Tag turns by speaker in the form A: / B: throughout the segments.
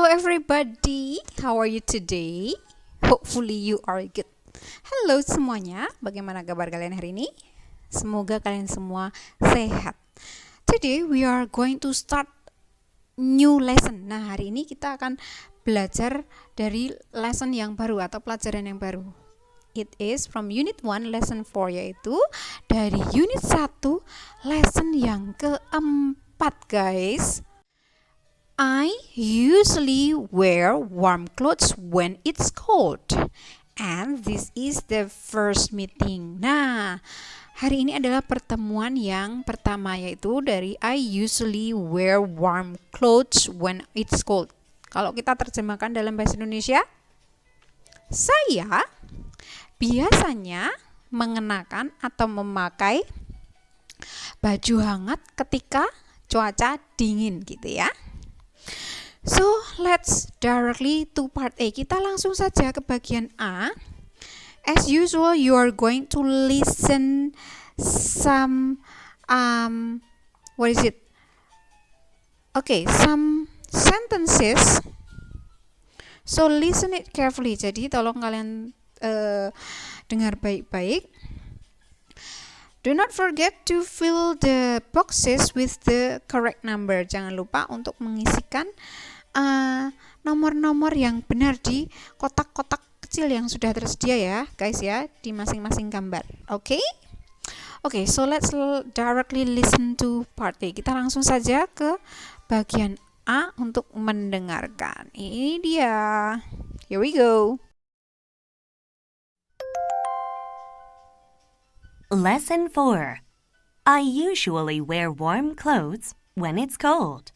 A: everybody, how are you today? Hopefully you are good. Halo semuanya, bagaimana kabar kalian hari ini? Semoga kalian semua sehat. Today we are going to start new lesson. Nah, hari ini kita akan belajar dari lesson yang baru atau pelajaran yang baru. It is from unit 1 lesson 4, yaitu dari unit 1 lesson yang keempat, guys. I usually wear warm clothes when it's cold. And this is the first meeting. Nah, hari ini adalah pertemuan yang pertama, yaitu dari I usually wear warm clothes when it's cold. Kalau kita terjemahkan dalam bahasa Indonesia, saya biasanya mengenakan atau memakai baju hangat ketika cuaca dingin gitu ya. So, let's directly to part A. Kita langsung saja ke bagian A. As usual, you are going to listen some some sentences. So, listen it carefully. Jadi, tolong kalian dengar baik-baik. Do not forget to fill the boxes with the correct number. Jangan lupa untuk mengisikan nomor-nomor yang benar di kotak-kotak kecil yang sudah tersedia ya, guys ya, di masing-masing gambar. Oke, so let's directly listen to part A. Kita langsung saja ke bagian A untuk mendengarkan. Ini dia. Here we go.
B: Lesson 4. I usually wear warm clothes when it's cold.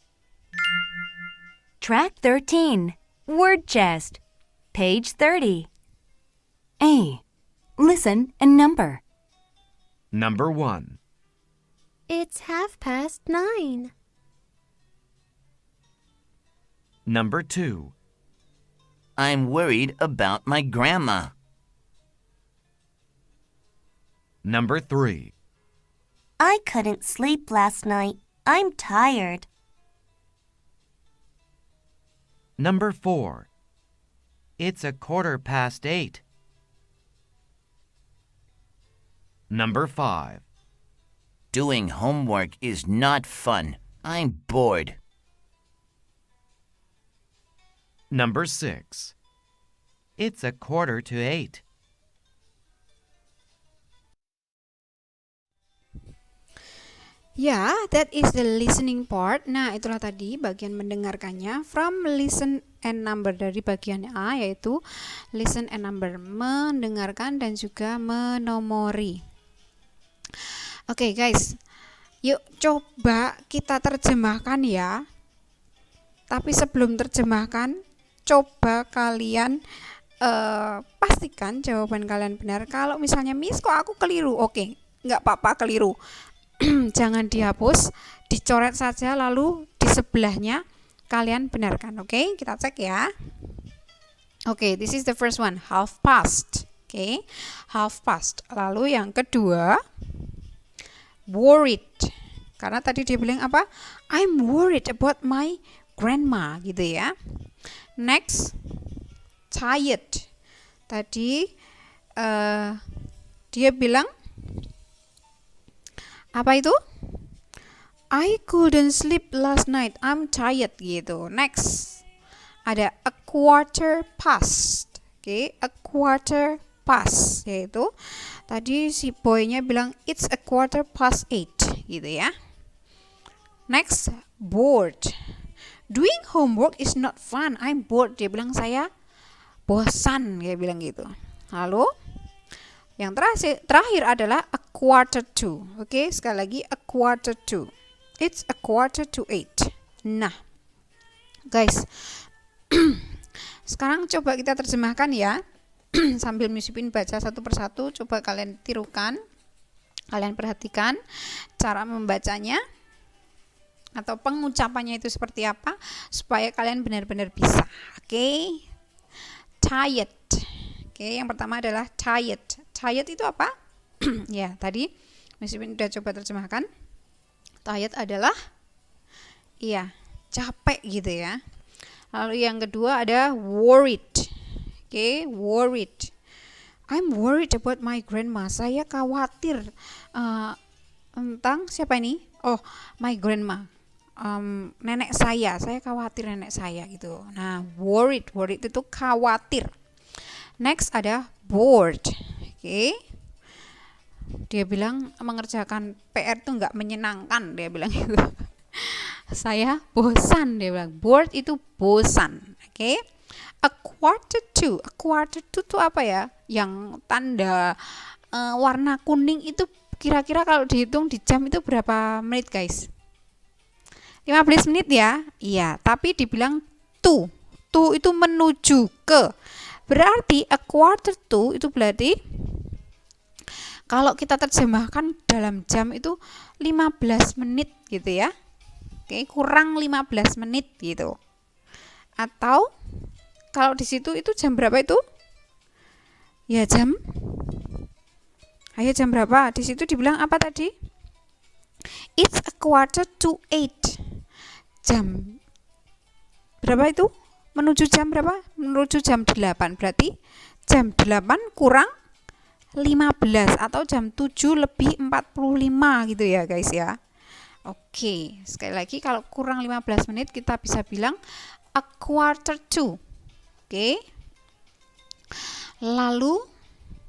B: Track 13. Word Chest. Page 30. A. Listen and number.
C: Number 1.
D: It's 9:30.
C: Number 2.
E: I'm worried about my grandma.
C: Number 3.
D: I couldn't sleep last night. I'm tired.
C: Number 4. It's 8:15. Number 5.
E: Doing homework is not fun. I'm bored.
C: Number 6. It's 7:45.
A: Ya, that is the listening part. Nah, itulah tadi bagian mendengarkannya. From listen and number, dari bagian A, yaitu listen and number, mendengarkan dan juga menomori. Oke, guys, yuk coba kita terjemahkan ya. Tapi sebelum terjemahkan, coba kalian pastikan jawaban kalian benar. Kalau misalnya, Miss, kok aku keliru? Oke, nggak apa-apa keliru. Jangan dihapus, dicoret saja, lalu di sebelahnya kalian benarkan. Oke, kita cek ya. Oke, this is the first one, 7:30. Oke, 7:30. Lalu yang kedua, worried. Karena tadi dia bilang apa? I'm worried about my grandma, gitu ya. Next, tired. Tadi dia bilang apa itu? I couldn't sleep last night. I'm tired gitu. Next, ada 7:15. Oke, 7:15, yaitu tadi si boynya bilang it's 8:15 gitu ya. Next, bored. Doing homework is not fun. I'm bored. Dia bilang saya bosan, dia bilang gitu. Lalu yang terakhir adalah 7:15. Oke, sekali lagi 7:15. It's 7:45. Nah, guys, sekarang coba kita terjemahkan ya. Sambil Miss Ipin baca satu persatu, coba kalian tirukan. Kalian perhatikan cara membacanya atau pengucapannya itu seperti apa, supaya kalian benar-benar bisa. Oke. Tired. Oke, yang pertama adalah tired. Tired itu apa? Ya, tadi Miss Ipin udah coba terjemahkan. Tired adalah capek gitu ya. Lalu yang kedua ada worried. Oke, worried. I'm worried about my grandma. Saya khawatir tentang siapa ini? Oh, my grandma. Nenek saya khawatir nenek saya gitu. Nah, worried itu khawatir. Next ada bored. Oke. Dia bilang mengerjakan PR itu nggak menyenangkan, dia bilang gitu. Saya bosan, dia bilang. Bored itu bosan. Oke. A quarter to itu apa ya? Yang tanda warna kuning itu kira-kira kalau dihitung di jam itu berapa menit, guys? 15 menit ya? Iya, tapi dibilang to. To itu menuju ke. Berarti a quarter to itu berarti kalau kita terjemahkan dalam jam itu 15 menit gitu ya. Oke, kurang 15 menit gitu. Atau kalau di situ itu jam berapa itu? Ya jam. Ayo jam berapa? Di situ dibilang apa tadi? It's a quarter to 8. Jam berapa itu? Menuju jam berapa? Menuju jam 8. Berarti jam 8 kurang 15 atau jam 7 lebih 45 gitu ya guys ya. Oke, sekali lagi kalau kurang 15 menit kita bisa bilang a quarter to. Oke. Lalu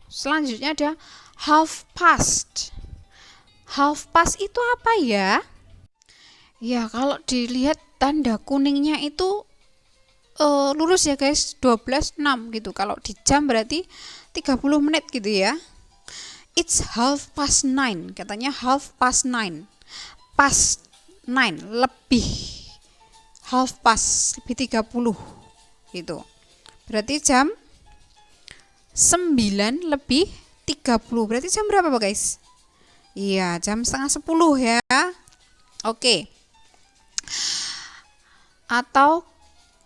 A: selanjutnya ada half past. Half past itu apa ya? Ya, kalau dilihat tanda kuningnya itu lurus ya guys, 12:06 gitu. Kalau di jam berarti 30 menit gitu ya. It's 9:30, katanya 9:30. Past 9 lebih. Half past lebih 30 gitu. Berarti jam 9 lebih 30. Berarti jam berapa guys? Iya, jam setengah 10 ya. Oke. Atau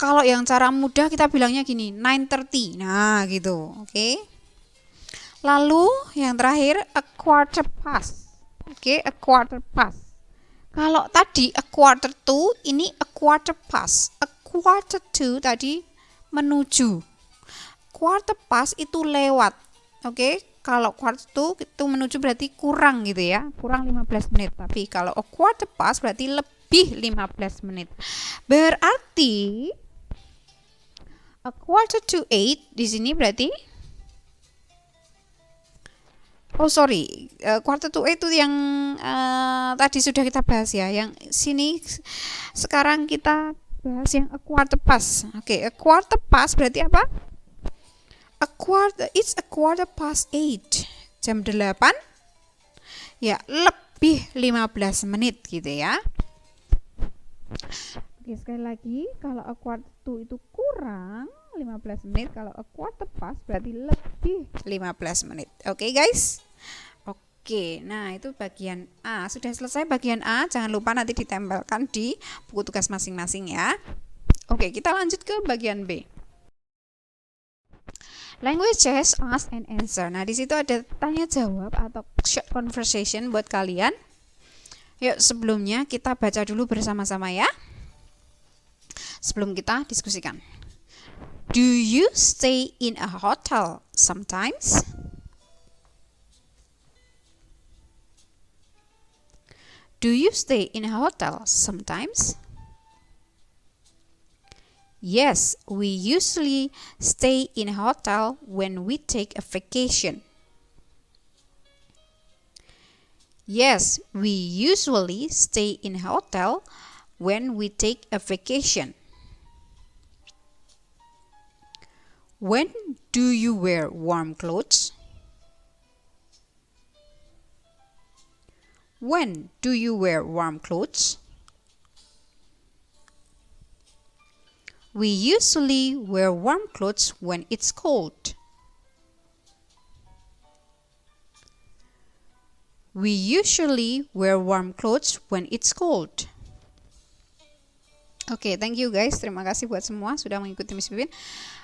A: kalau yang cara mudah kita bilangnya gini, 9:30. Nah, gitu. Oke. Lalu yang terakhir a quarter past. Oke, a quarter past. Kalau tadi a quarter to, ini a quarter past. A quarter to tadi menuju. Quarter past itu lewat. Oke. Kalau quarter to itu menuju berarti kurang gitu ya. Kurang 15 menit. Tapi kalau a quarter past berarti lebih 15 menit. Berarti a quarter to 8 di sini berarti quarter to 8 itu yang tadi sudah kita bahas ya. Yang sini sekarang kita bahas yang a quarter past. Oke, a quarter past berarti apa? It's a quarter past 8. Jam 8 ya lebih 15 menit gitu ya. Oke, sekali lagi kalau a quarter to itu kurang 15 menit, kalau a quarter past berarti lebih 15 menit. Oke guys. Oke, nah itu bagian A. Sudah selesai bagian A, jangan lupa nanti ditempelkan di buku tugas masing-masing ya. Oke, kita lanjut ke bagian B. Languages, ask and answer. Nah, di situ ada tanya jawab atau short conversation buat kalian. Yuk, sebelumnya kita baca dulu bersama-sama ya. Sebelum kita diskusikan. Do you stay in a hotel sometimes? Do you stay in a hotel sometimes? Yes, we usually stay in a hotel when we take a vacation. Yes, we usually stay in a hotel when we take a vacation. When do you wear warm clothes? When do you wear warm clothes? We usually wear warm clothes when it's cold. We usually wear warm clothes when it's cold. Oke, thank you guys. Terima kasih buat semua sudah mengikuti Miss Pipin.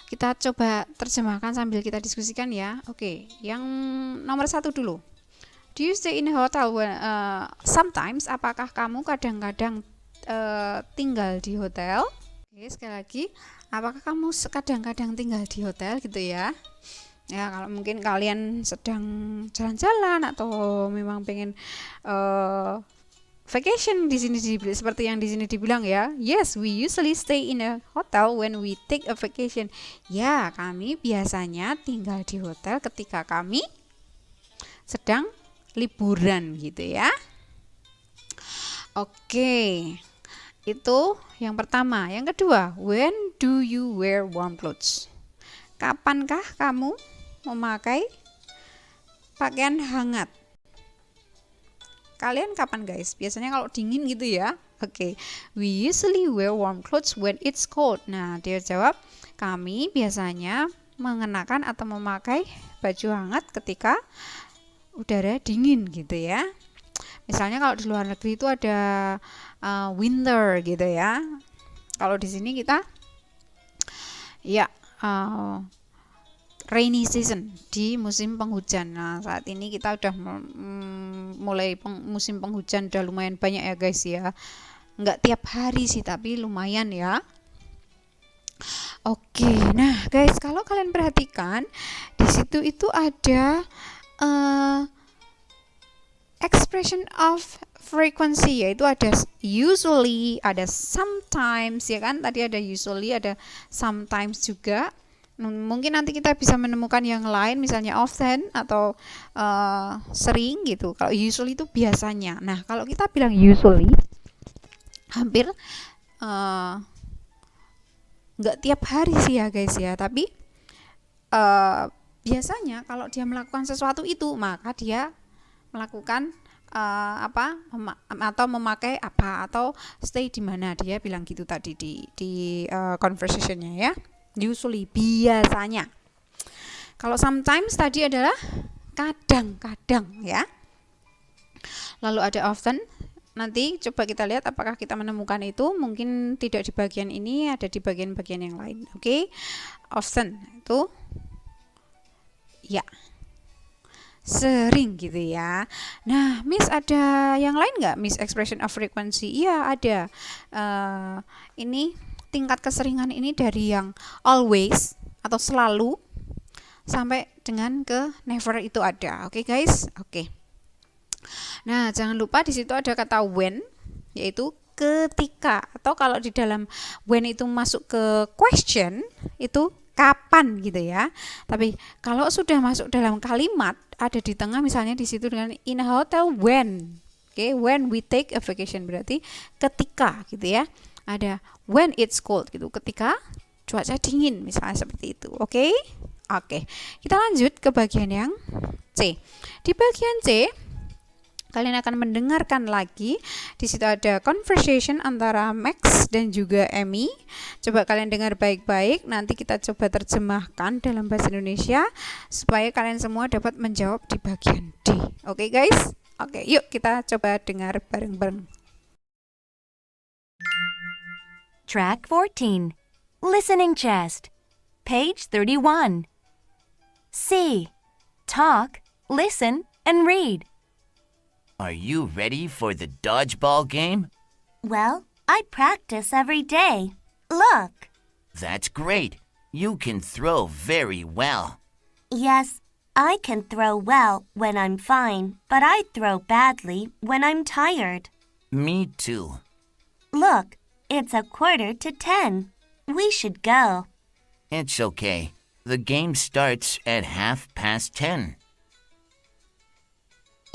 A: Kita coba terjemahkan sambil kita diskusikan ya. Oke, yang nomor 1 dulu. Do you stay in a hotel when, sometimes? Apakah kamu kadang-kadang tinggal di hotel? Oke, sekali lagi, apakah kamu kadang-kadang tinggal di hotel gitu ya? Ya, kalau mungkin kalian sedang jalan-jalan atau memang pengen vacation di sini seperti yang di sini dibilang ya. Yes, we usually stay in a hotel when we take a vacation. Ya, kami biasanya tinggal di hotel ketika kami sedang liburan gitu ya. Oke. Itu yang pertama. Yang kedua, when do you wear warm clothes? Kapankah kamu memakai pakaian hangat? Kalian kapan guys? Biasanya kalau dingin gitu ya. Oke. We usually wear warm clothes when it's cold. Nah, dia jawab, kami biasanya mengenakan atau memakai baju hangat ketika udara dingin gitu ya. Misalnya kalau di luar negeri itu ada winter gitu ya. Kalau di sini kita ya rainy season, di musim penghujan. Nah, saat ini kita udah mulai musim penghujan, udah lumayan banyak ya guys ya. Nggak tiap hari sih, tapi lumayan ya. Oke, nah guys, kalau kalian perhatikan di situ itu ada expression of frequency, yaitu ada usually, ada sometimes ya kan, tadi ada usually, ada sometimes juga. Mungkin nanti kita bisa menemukan yang lain, misalnya often atau sering gitu. Kalau usually itu biasanya. Nah, kalau kita bilang usually, hampir nggak tiap hari sih ya guys ya, tapi biasanya kalau dia melakukan sesuatu itu, maka dia melakukan atau memakai apa, atau stay di mana, dia bilang gitu tadi di conversationnya ya. Usually, biasanya. Kalau sometimes tadi adalah kadang-kadang ya. Lalu ada often. Nanti coba kita lihat apakah kita menemukan itu. Mungkin tidak di bagian ini, ada di bagian-bagian yang lain. Oke. Often itu ya, sering gitu ya. Nah, Miss ada yang lain nggak? Miss expression of frequency? Iya ada. Ini tingkat keseringan ini dari yang always atau selalu sampai dengan ke never itu ada. Oke guys? Oke. Nah, jangan lupa di situ ada kata when, yaitu ketika, atau kalau di dalam when itu masuk ke question itu kapan gitu ya. Tapi kalau sudah masuk dalam kalimat, ada di tengah misalnya di situ dengan in a hotel when. Oke, when we take a vacation berarti ketika gitu ya. Ada when it's cold gitu, ketika cuaca dingin misalnya seperti itu. Oke? Oke. Kita lanjut ke bagian yang C. Di bagian C kalian akan mendengarkan lagi. Di situ ada conversation antara Max dan juga Amy. Coba kalian dengar baik-baik. Nanti kita coba terjemahkan dalam bahasa Indonesia supaya kalian semua dapat menjawab di bagian D. Oke guys? Oke, yuk kita coba dengar bareng-bareng.
B: Track 14. Listening chest. Page 31. C. Talk, listen, and read.
E: Are you ready for the dodgeball game?
D: Well, I practice every day. Look.
E: That's great. You can throw very well.
D: Yes, I can throw well when I'm fine, but I throw badly when I'm tired.
E: Me too.
D: Look, it's 9:45. We should go.
E: It's okay. The game starts at 10:30.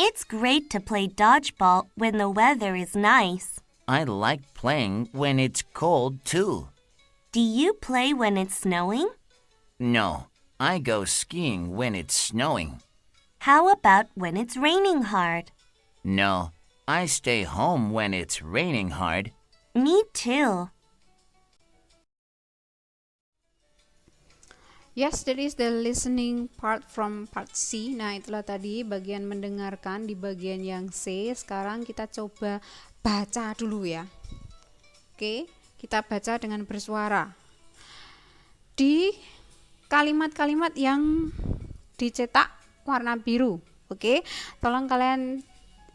D: It's great to play dodgeball when the weather is nice.
E: I like playing when it's cold too.
D: Do you play when it's snowing?
E: No, I go skiing when it's snowing.
D: How about when it's raining hard?
E: No, I stay home when it's raining hard.
D: Me too.
A: Yes, that is the listening part from part C. Nah, itulah tadi bagian mendengarkan di bagian yang C. Sekarang kita coba baca dulu ya. Oke, kita baca dengan bersuara. Di kalimat-kalimat yang dicetak warna biru. Oke, tolong kalian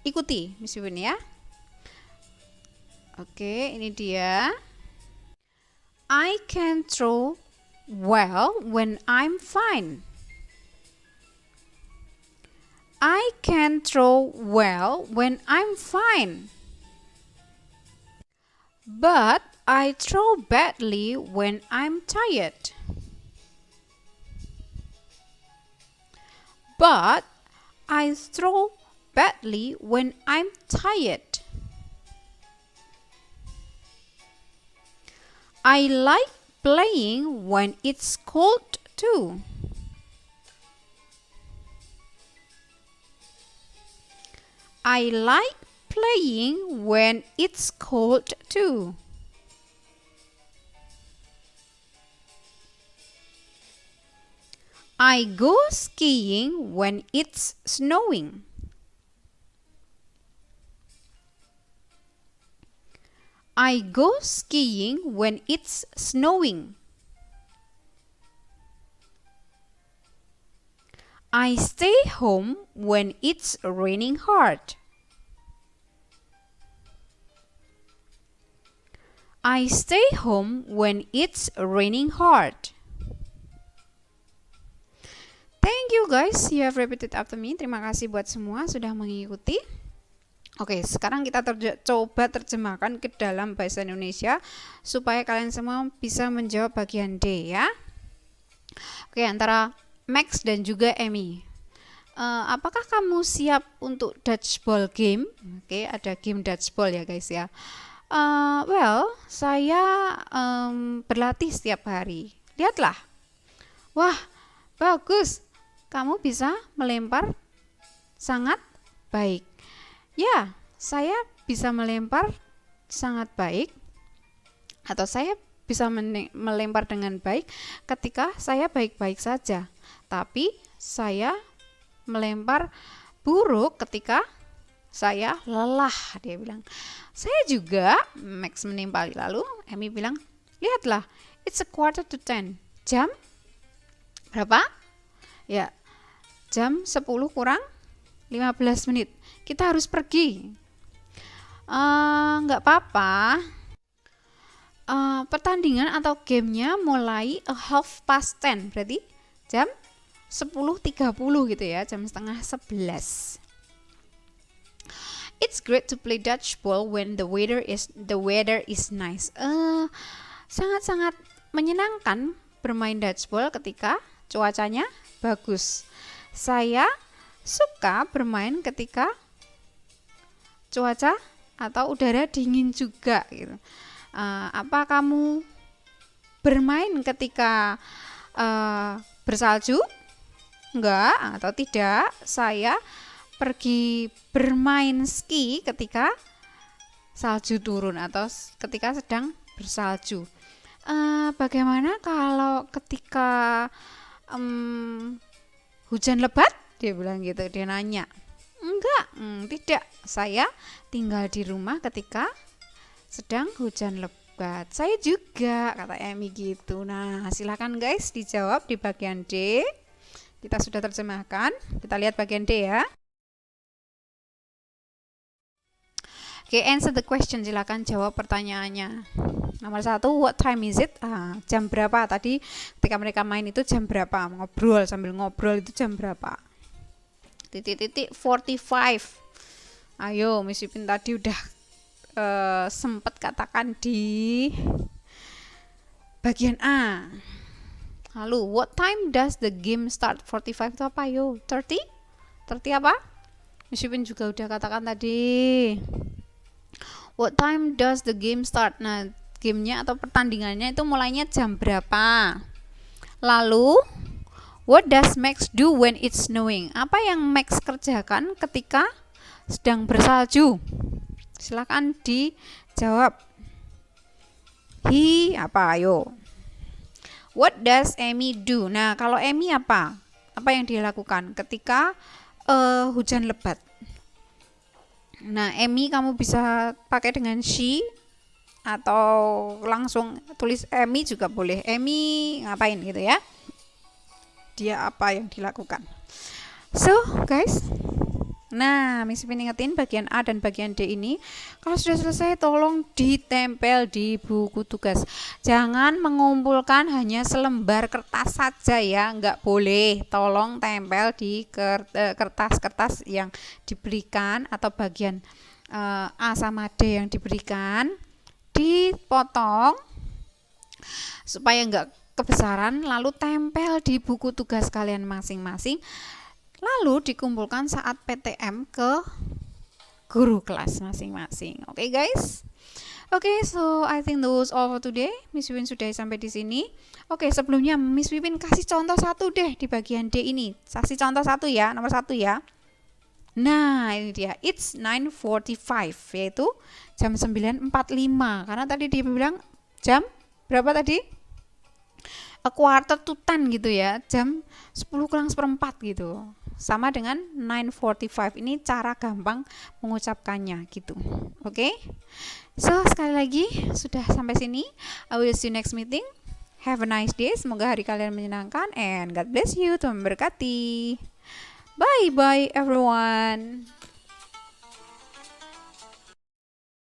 A: ikuti Miss Yun ya. Oke, ini dia. I can throw well when I'm fine. I can throw well when I'm fine. But I throw badly when I'm tired. But I throw badly when I'm tired. I like playing when it's cold too. I like playing when it's cold too. I go skiing when it's snowing. I go skiing when it's snowing. I stay home when it's raining hard. I stay home when it's raining hard. Thank you guys, you have repeated after me. Terima kasih buat semua sudah mengikuti. Oke, sekarang kita coba terjemahkan ke dalam bahasa Indonesia supaya kalian semua bisa menjawab bagian D ya. Oke, antara Max dan juga Amy. Apakah kamu siap untuk dodgeball game? Oke, ada game dodgeball ya guys ya. Well, saya berlatih setiap hari. Lihatlah. Wah, bagus. Kamu bisa melempar sangat baik. Ya, saya bisa melempar sangat baik. Atau saya bisa melempar dengan baik ketika saya baik-baik saja. Tapi saya melempar buruk ketika saya lelah, dia bilang. Saya juga, Max menimpali. Lalu Amy bilang, lihatlah, it's a 9:45. Jam berapa? Ya, jam 10 kurang 15 menit. Kita harus pergi. Nggak apa-apa. Pertandingan atau gamenya mulai 10:30, berarti jam 10:30 gitu ya, jam setengah 11. It's great to play dodgeball when the weather is nice. Sangat-sangat menyenangkan bermain dodgeball ketika cuacanya bagus. Saya suka bermain ketika cuaca atau udara dingin juga gitu. Apa kamu bermain ketika bersalju? Enggak atau tidak? Saya pergi bermain ski ketika salju turun atau ketika sedang bersalju. Bagaimana kalau ketika hujan lebat? Dia bilang gitu, dia nanya. Enggak, tidak. Saya tinggal di rumah ketika sedang hujan lebat. Saya juga, kata Amy gitu. Nah, silakan guys dijawab di bagian D. Kita sudah terjemahkan. Kita lihat bagian D ya. Oke, answer the question. Silakan jawab pertanyaannya. Nomor 1, what time is it? Jam berapa? Tadi ketika mereka main itu jam berapa? Ngobrol, sambil ngobrol itu jam berapa? .. 45. Ayo, Miss Ipin tadi udah sempat katakan di bagian A. Lalu, what time does the game start? 45 itu apa? Ayo, 30? 30 apa? Miss Ipin juga udah katakan tadi. What time does the game start? Nah, gamenya atau pertandingannya itu mulainya jam berapa? Lalu, what does Max do when it's snowing? Apa yang Max kerjakan ketika sedang bersalju? Silakan dijawab. He apa? Ayo. What does Amy do? Nah, kalau Amy apa? Apa yang dia lakukan ketika hujan lebat? Nah, Amy kamu bisa pakai dengan she atau langsung tulis Amy juga boleh. Amy ngapain gitu ya? Dia apa yang dilakukan? So, guys, Nah, Miss Ipin ingetin bagian A dan bagian D ini kalau sudah selesai tolong ditempel di buku tugas. Jangan mengumpulkan hanya selembar kertas saja ya, nggak boleh. Tolong tempel di kertas-kertas yang diberikan atau bagian A sama D yang diberikan, dipotong supaya nggak kebesaran, lalu tempel di buku tugas kalian masing-masing. Lalu dikumpulkan saat PTM ke guru kelas masing-masing. Oke, guys. Oke, so I think those all for today. Miss Wipin sudah sampai di sini. Oke, sebelumnya Miss Wipin kasih contoh satu deh di bagian D ini. Kasih contoh satu ya, nomor 1 ya. Nah, ini dia. It's 9:45, yaitu jam 9:45. Karena tadi dia bilang jam berapa tadi? A quarter to 10 gitu ya. Jam 10:04 gitu. Sama dengan 9:45. Ini cara gampang mengucapkannya gitu. Oke? So, sekali lagi sudah sampai sini. I will see you next meeting. Have a nice day. Semoga hari kalian menyenangkan and God bless you. Tuhan memberkati. Bye bye everyone.